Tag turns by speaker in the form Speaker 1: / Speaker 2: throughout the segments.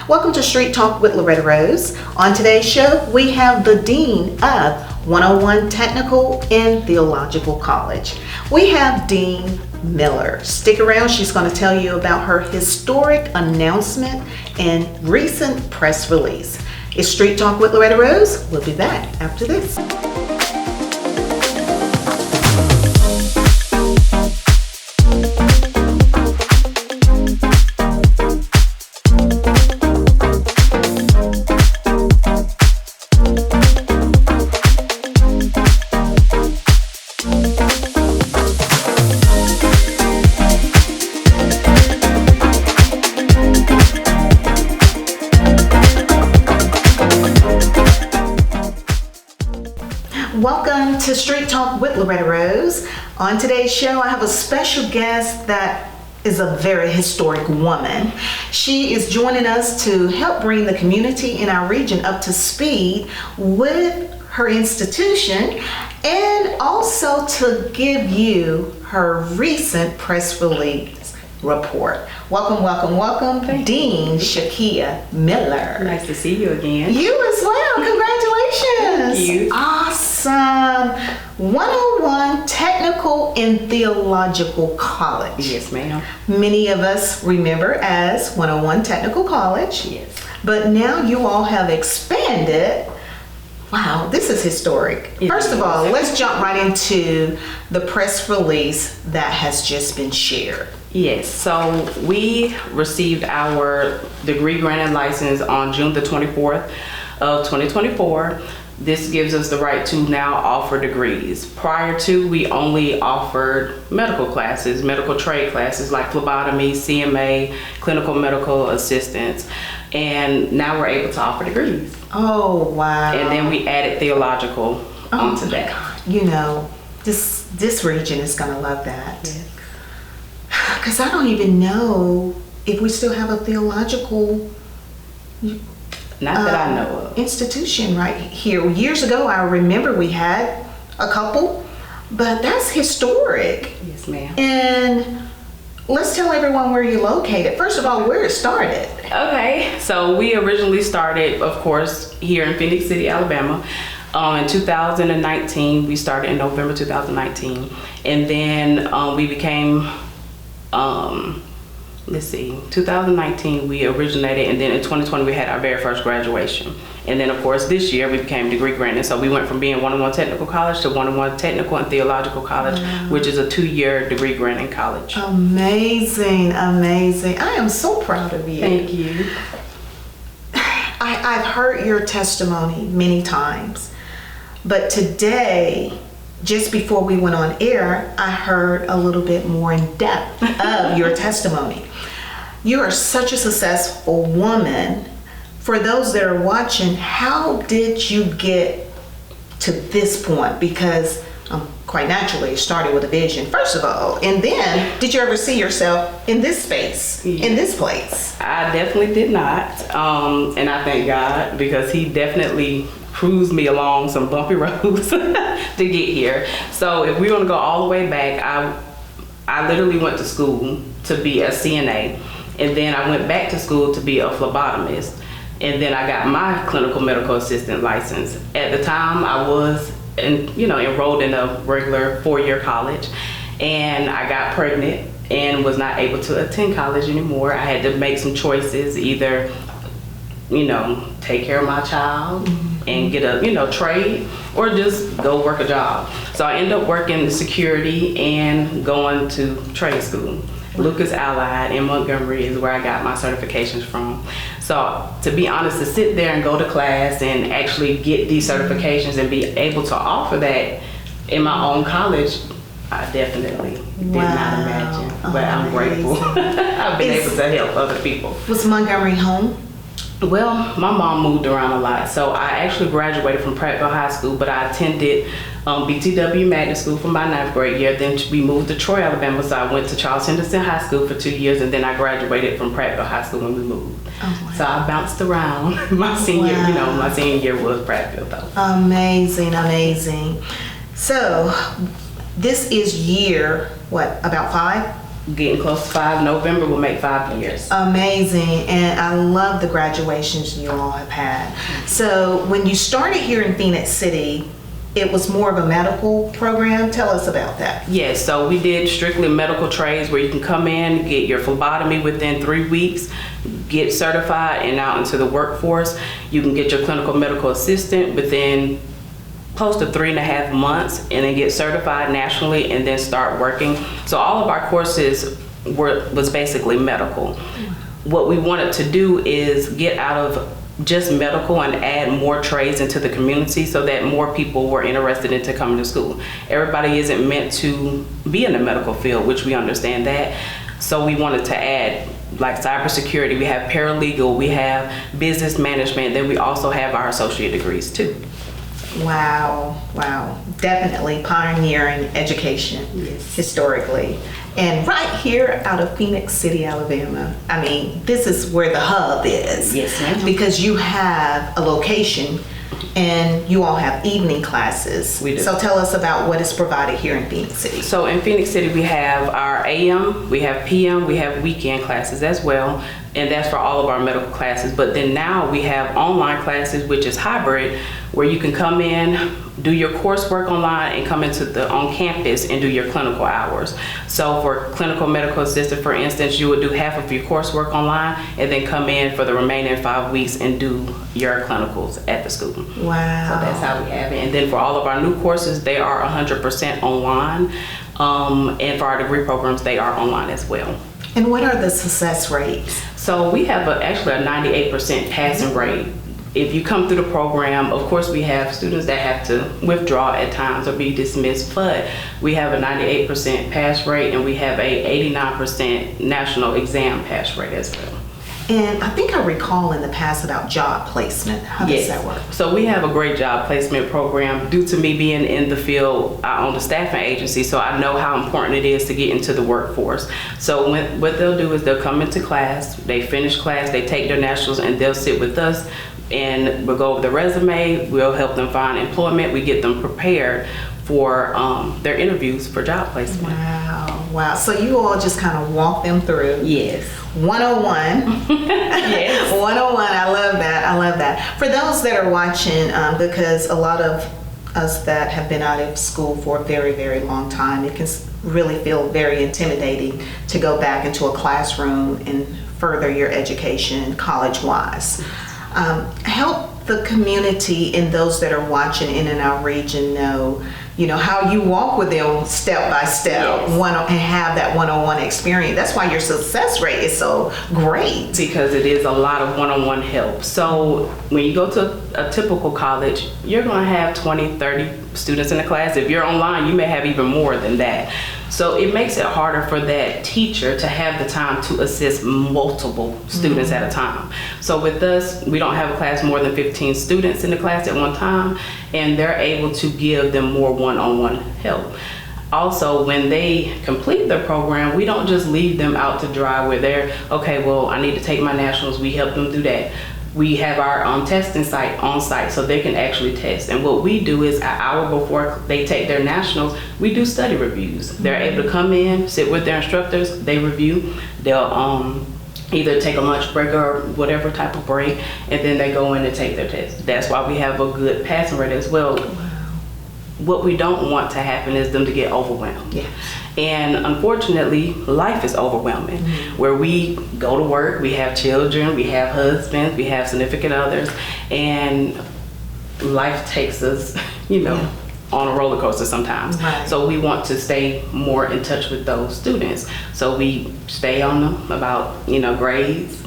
Speaker 1: Welcome to Street Talk with Loretta Rose. On today's show, we have the Dean of 101 Technical and Theological College. We have Dean Miller. Stick around, she's going to tell you about her historic announcement and recent press release. It's Street Talk with Loretta Rose. We'll be back after this. Welcome to Street Talk with Loretta Rose. On today's show, I have a special guest that is a very historic woman. She is joining us to help bring the community in our region up to speed with her institution and also to give you her recent press release report. Welcome, Dean Shakea Miller.
Speaker 2: Nice to see you again.
Speaker 1: You as well. Congratulations.
Speaker 2: Thank you.
Speaker 1: Awesome. 101 Technical and Theological College.
Speaker 2: Yes, ma'am.
Speaker 1: Many of us remember as 101 Technical College.
Speaker 2: Yes.
Speaker 1: But now you all have expanded. Wow, this is historic. First of all, let's jump right into the press release that has just been shared.
Speaker 2: Yes, so we received our degree granting license on June the 24th of 2024. This gives us the right to now offer degrees. Prior to, we only offered medical classes, medical trade classes like phlebotomy, CMA, clinical medical assistance, and now we're able to offer degrees.
Speaker 1: Oh, wow.
Speaker 2: And then we added theological onto that.
Speaker 1: God. You know, this region is going to love that.
Speaker 2: Yes.
Speaker 1: Because I don't even know if we still have a theological
Speaker 2: Not that I know of.
Speaker 1: institution right here. Years ago, I remember we had a couple, but that's historic.
Speaker 2: Yes, ma'am.
Speaker 1: And let's tell everyone where you're located. First of all, where it started.
Speaker 2: Okay, so we originally started, of course, here in Phoenix City, Alabama. In 2019, we started in November 2019. And then we became 2019 we originated, and then in 2020 we had our very first graduation. And then of course this year we became degree granted. So we went from being 101 Technical College to 101 Technical and Theological College, which is a 2-year degree granting college.
Speaker 1: Amazing. I am so proud of you.
Speaker 2: Thank you.
Speaker 1: I've heard your testimony many times, but today, just before we went on air, I heard a little bit more in depth of your testimony. You are such a successful woman. For those that are watching, how did you get to this point? Because quite naturally, you started with a vision, first of all, and then did you ever see yourself in this space, in this place?
Speaker 2: I definitely did not, and I thank God, because he definitely cruised me along some bumpy roads to get here. So if we want to go all the way back, I literally went to school to be a CNA, and then I went back to school to be a phlebotomist, and then I got my clinical medical assistant license. At the time, I was enrolled in a regular 4-year college, and I got pregnant and was not able to attend college anymore. I had to make some choices, either take care of my child and get a trade, or just go work a job. So I ended up working security and going to trade school. Lucas Allied in Montgomery is where I got my certifications from. So to be honest, to sit there and go to class and actually get these certifications and be able to offer that in my own college, I definitely did not imagine, but I'm grateful. I've been able to help other people.
Speaker 1: Was Montgomery home?
Speaker 2: Well, my mom moved around a lot, so I actually graduated from Prattville High School, but I attended BTW Magnet School for my 9th grade year. Then we moved to Troy, Alabama, so I went to Charles Henderson High School for 2 years, and then I graduated from Prattville High School when we moved.
Speaker 1: Oh, wow.
Speaker 2: So I bounced around. My senior year was Prattville, though.
Speaker 1: Amazing. So this is year, about 5?
Speaker 2: getting close to 5. November will make 5 years.
Speaker 1: Amazing. And I love the graduations you all have had. So when you started here in Phoenix City, it was more of a medical program. Tell us about that.
Speaker 2: Yes, so we did strictly medical trades where you can come in, get your phlebotomy within 3 weeks, get certified and out into the workforce. You can get your clinical medical assistant within close to 3.5 months and then get certified nationally and then start working. So all of our courses was basically medical. What we wanted to do is get out of just medical and add more trades into the community so that more people were interested into coming to school. Everybody isn't meant to be in the medical field, which we understand that. So we wanted to add like cybersecurity, we have paralegal, we have business management, then we also have our associate degrees too.
Speaker 1: Wow, definitely pioneering education historically. And right here out of Phoenix City, Alabama, I mean, this is where the hub is.
Speaker 2: Yes, ma'am.
Speaker 1: Because you have a location and you all have evening classes.
Speaker 2: We do.
Speaker 1: So tell us about what is provided here in Phoenix City.
Speaker 2: So in Phoenix City, we have our AM, we have PM, we have weekend classes as well. And that's for all of our medical classes. But then now we have online classes, which is hybrid, where you can come in, do your coursework online, and come into the on campus and do your clinical hours. So for clinical medical assistant, for instance, you would do half of your coursework online and then come in for the remaining 5 weeks and do your clinicals at the school.
Speaker 1: Wow.
Speaker 2: So that's how we have it. And then for all of our new courses, they are 100% online. And for our degree programs, they are online as well.
Speaker 1: And what are the success rates?
Speaker 2: So we have actually a 98% passing rate. If you come through the program, of course we have students that have to withdraw at times or be dismissed, but we have a 98% pass rate and we have a 89% national exam pass rate as well.
Speaker 1: And I think I recall in the past about job placement. How does that work?
Speaker 2: So we have a great job placement program. Due to me being in the field, I own the staffing agency, so I know how important it is to get into the workforce. So what they'll do is they'll come into class, they finish class, they take their nationals, and they'll sit with us and we'll go over the resume, we'll help them find employment, we get them prepared for their interviews for job placement.
Speaker 1: Wow. So you all just kind of walk them through.
Speaker 2: Yes.
Speaker 1: 101.
Speaker 2: Yes.
Speaker 1: 101. I love that. For those that are watching, because a lot of us that have been out of school for a very, very long time, it can really feel very intimidating to go back into a classroom and further your education college-wise. Help the community and those that are watching in our region know, how you walk with them step by step, and have that one-on-one experience. That's why your success rate is so great.
Speaker 2: Because it is a lot of one-on-one help. So when you go to a typical college, you're going to have 20, 30 students in the class. If you're online, you may have even more than that. So it makes it harder for that teacher to have the time to assist multiple students at a time. So with us, we don't have a class more than 15 students in the class at one time, and they're able to give them more one-on-one help. Also, when they complete their program, we don't just leave them out to dry where they're, okay, well, I need to take my nationals. We help them do that. We have our testing site on site so they can actually test. And what we do is an hour before they take their nationals, we do study reviews. They're able to come in, sit with their instructors, they review. They'll either take a lunch break or whatever type of break, and then they go in and take their test. That's why we have a good passing rate as well. What we don't want to happen is them to get overwhelmed. Yeah. And unfortunately, life is overwhelming. Where we go to work, we have children, we have husbands, we have significant others, and life takes us, on a roller coaster sometimes. Right. So we want to stay more in touch with those students. So we stay on them about, grades,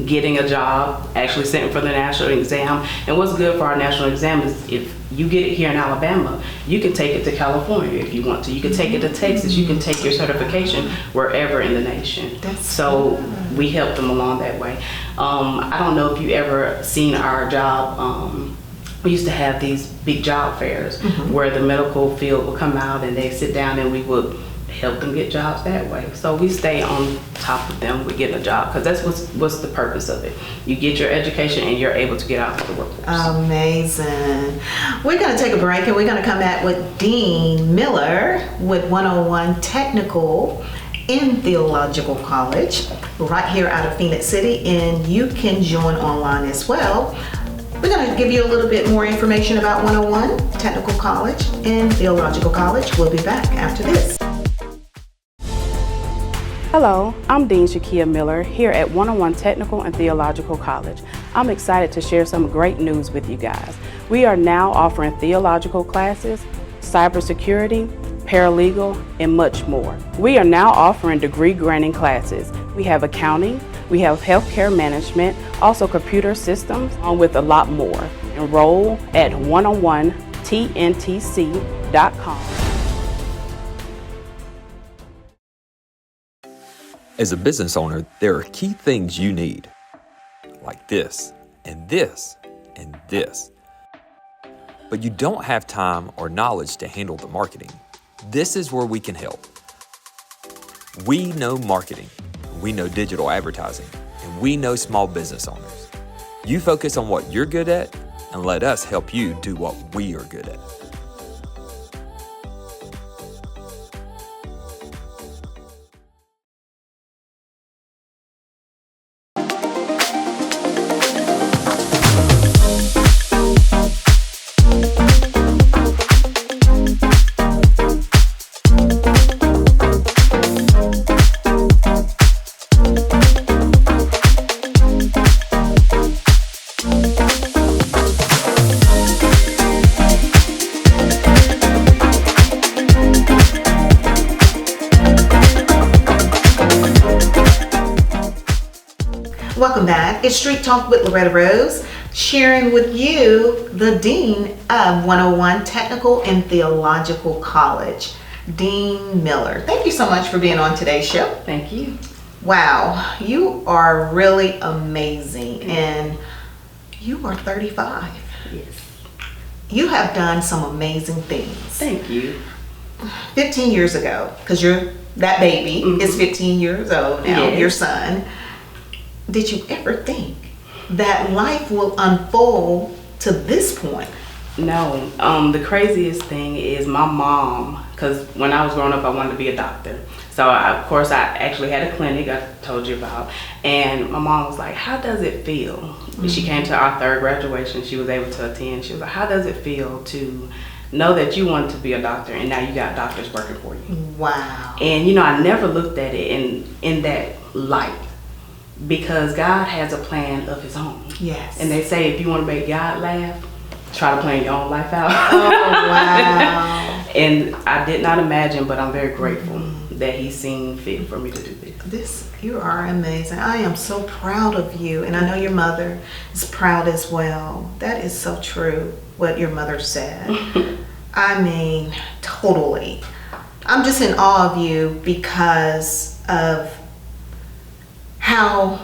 Speaker 2: getting a job, actually sitting for the national exam. And what's good for our national exam is if you get it here in Alabama, you can take it to California if you want to. You can take it to Texas. You can take your certification wherever in the nation. So we help them along that way. I don't know if you ever seen our job. We used to have these big job fairs where the medical field would come out and they sit down and we would help them get jobs that way. So we stay on top of them with getting a job because that's what's the purpose of it. You get your education and you're able to get out to the workforce.
Speaker 1: Amazing. We're going to take a break and we're going to come back with Dean Miller with 101 Technical and Theological College, right here out of Phoenix City, and you can join online as well. We're going to give you a little bit more information about 101 Technical College and Theological College. We'll be back after this.
Speaker 2: Hello, I'm Dean Shakea Miller here at 101 Technical and Theological College. I'm excited to share some great news with you guys. We are now offering theological classes, cybersecurity, paralegal, and much more. We are now offering degree granting classes. We have accounting, we have healthcare management, also computer systems, along with a lot more. Enroll at 101tntc.com.
Speaker 3: As a business owner, there are key things you need, like this, and this, and this. But you don't have time or knowledge to handle the marketing. This is where we can help. We know marketing, we know digital advertising, and we know small business owners. You focus on what you're good at, and let us help you do what we are good at.
Speaker 1: Welcome back. It's Street Talk with Loretta Rose, sharing with you the Dean of 101 Technical and Theological College, Dean Miller. Thank you so much for being on today's show.
Speaker 2: Thank you.
Speaker 1: Wow, you are really amazing, and you are 35.
Speaker 2: Yes.
Speaker 1: You have done some amazing things.
Speaker 2: Thank you.
Speaker 1: 15 years ago, because that baby is 15 years old now,
Speaker 2: Yes.
Speaker 1: your son. Did you ever think that life will unfold to this point?
Speaker 2: No, the craziest thing is my mom, because when I was growing up, I wanted to be a doctor. So of course I actually had a clinic I told you about, and my mom was like, how does it feel? She came to our third graduation, she was able to attend. She was like, how does it feel to know that you wanted to be a doctor and now you got doctors working for you?
Speaker 1: Wow.
Speaker 2: And I never looked at it in that light, because God has a plan of his own.
Speaker 1: Yes.
Speaker 2: And they say if you want to make God laugh, try to plan your own life out.
Speaker 1: Oh, wow.
Speaker 2: And I did not imagine, but I'm very grateful that he's seen fit for me to do this.
Speaker 1: You are amazing. I am so proud of you, and I know your mother is proud as well. That is so true, what your mother said. I mean, totally. I'm just in awe of you because of how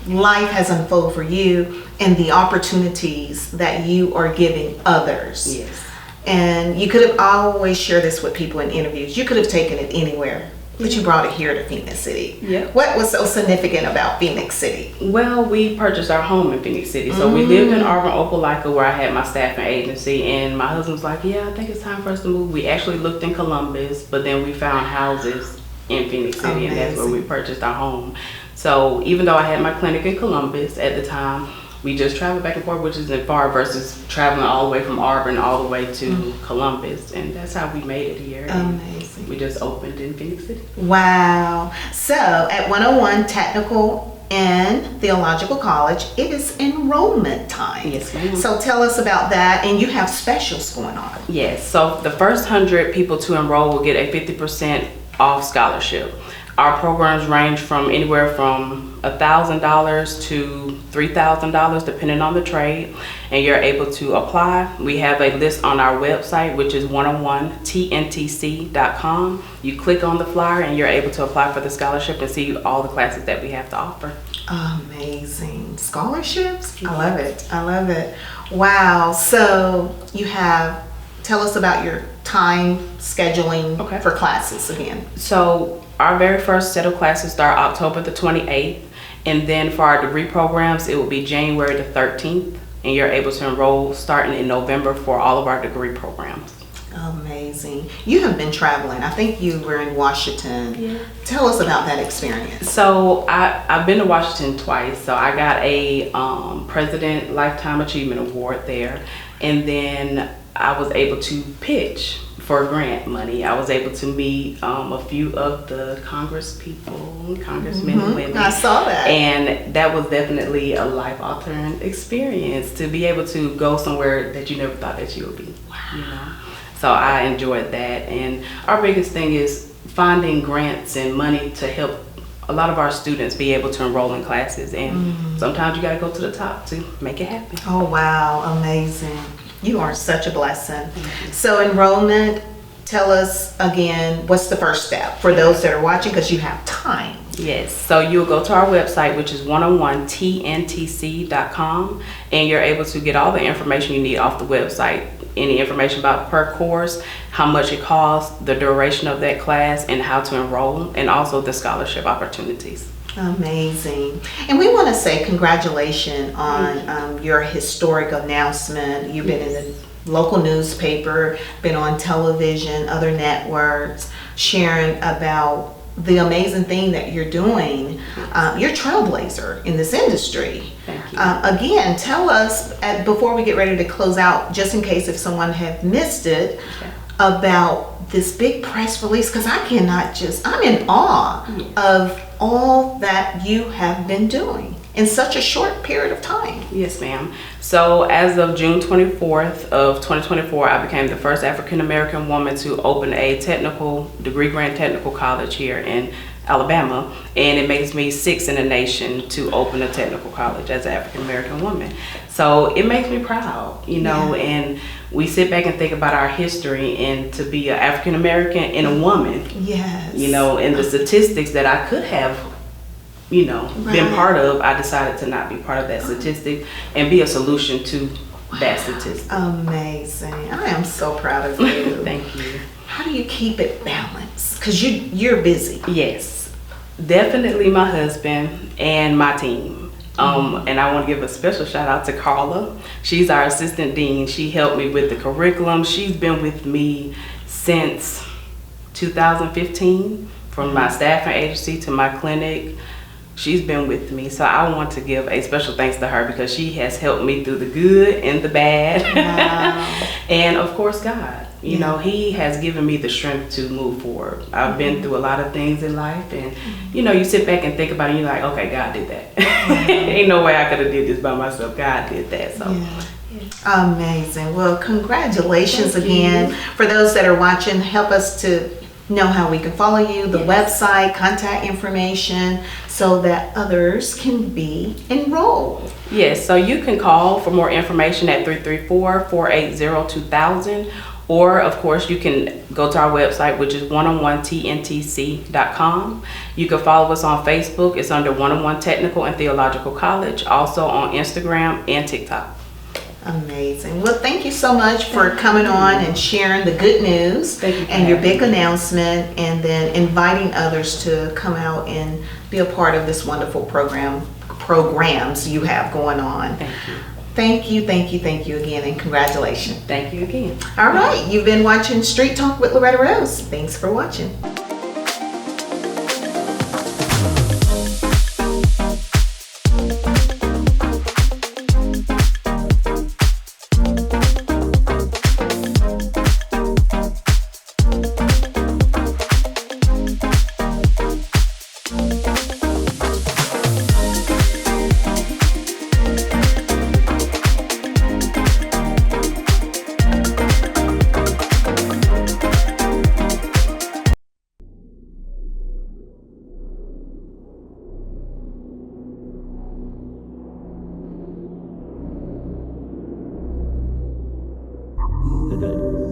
Speaker 1: life has unfolded for you and the opportunities that you are giving others.
Speaker 2: Yes.
Speaker 1: And you could have always shared this with people in interviews. You could have taken it anywhere, but you brought it here to Phoenix City.
Speaker 2: Yep.
Speaker 1: What was so significant about Phoenix City?
Speaker 2: Well, we purchased our home in Phoenix City. So we lived in Auburn, Opelika, where I had my staffing agency, and my husband was like, yeah, I think it's time for us to move. We actually looked in Columbus, but then we found houses in Phoenix City, and that's where we purchased our home. So even though I had my clinic in Columbus at the time, we just traveled back and forth, which isn't far, versus traveling all the way from Auburn all the way to Columbus. And that's how we made it here.
Speaker 1: Amazing.
Speaker 2: We just opened in Phoenix City.
Speaker 1: Wow. So at 101 Technical and Theological College, it is enrollment time.
Speaker 2: Yes, ma'am.
Speaker 1: So tell us about that, and you have specials going on.
Speaker 2: Yes, so the first 100 people to enroll will get a 50% off scholarship. Our programs range from anywhere from $1,000 to $3,000 depending on the trade, and you're able to apply. We have a list on our website, which is 101tntc.com. You click on the flyer and you're able to apply for the scholarship and see all the classes that we have to offer.
Speaker 1: Amazing. Scholarships? I love it. I love it. Wow. So you have, tell us about your time scheduling for classes again.
Speaker 2: So our very first set of classes start October the 28th, and then for our degree programs, it will be January the 13th, and you're able to enroll starting in November for all of our degree programs.
Speaker 1: Amazing. You have been traveling. I think you were in Washington.
Speaker 2: Yeah.
Speaker 1: Tell us about that experience.
Speaker 2: So I've been to Washington twice. So I got a President Lifetime Achievement Award there. And then I was able to pitch for grant money. I was able to meet a few of the congressmen and women.
Speaker 1: I saw that.
Speaker 2: And that was definitely a life-altering experience to be able to go somewhere that you never thought that you would be.
Speaker 1: Wow.
Speaker 2: You know? So I enjoyed that. And our biggest thing is finding grants and money to help a lot of our students be able to enroll in classes. And sometimes you got to go to the top to make it happen.
Speaker 1: Oh, wow. Amazing. You are such a blessing. So enrollment, tell us again, what's the first step for those that are watching, because you have time?
Speaker 2: Yes, so you'll go to our website, which is 101tntc.com, and you're able to get all the information you need off the website. Any information about per course, how much it costs, the duration of that class, and how to enroll, and also the scholarship opportunities.
Speaker 1: Amazing. And we want to say congratulations on your historic announcement. You've been in the local newspaper, been on television, other networks, sharing about the amazing thing that you're doing. You're a trailblazer in this industry.
Speaker 2: Thank you.
Speaker 1: Again, tell us, before we get ready to close out, just in case if someone had missed it, about this big press release, because I'm in awe of all that you have been doing in such a short period of time.
Speaker 2: Yes, ma'am. So as of June 24th of 2024, I became the first African American woman to open a degree grant technical college here in Alabama, and it makes me 6th in the nation to open a technical college as an African American woman. So it makes me proud, you know, and we sit back and think about our history, and to be an African American and a woman, you know, and the statistics that I could have, you know, been part of, I decided to not be part of that statistic and be a solution to that statistic.
Speaker 1: Amazing. I am so proud of you.
Speaker 2: Thank you.
Speaker 1: How do you keep it balanced? Because you're busy.
Speaker 2: Yes, definitely my husband and my team. And I want to give a special shout out to Carla. She's our assistant dean. She helped me with the curriculum. She's been with me since 2015, from my staffing agency to my clinic. She's been with me. So I want to give a special thanks to her, because she has helped me through the good and the bad.
Speaker 1: Wow.
Speaker 2: And of course, God. You know, He has given me the strength to move forward. I've been through a lot of things in life, and you know, you sit back and think about it, and you're like, okay, God did that. Ain't no way I could have did this by myself. God did that. So
Speaker 1: amazing. Well, congratulations again. For those that are watching, help us to know how we can follow you, the website, contact information, so that others can be enrolled.
Speaker 2: Yes, so you can call for more information at 334-480-2000. Or, of course, you can go to our website, which is 101tntc.com. You can follow us on Facebook. It's under 101 Technical and Theological College. Also on Instagram and TikTok.
Speaker 1: Amazing. Well, thank you so much for coming on and sharing the good news and your big announcement, and then inviting others to come out and be a part of this wonderful programs you have going on.
Speaker 2: Thank you.
Speaker 1: Thank you again, and congratulations.
Speaker 2: Thank you again.
Speaker 1: All right, you've been watching Street Talk with Loretta Rose. Thanks for watching.
Speaker 4: Good.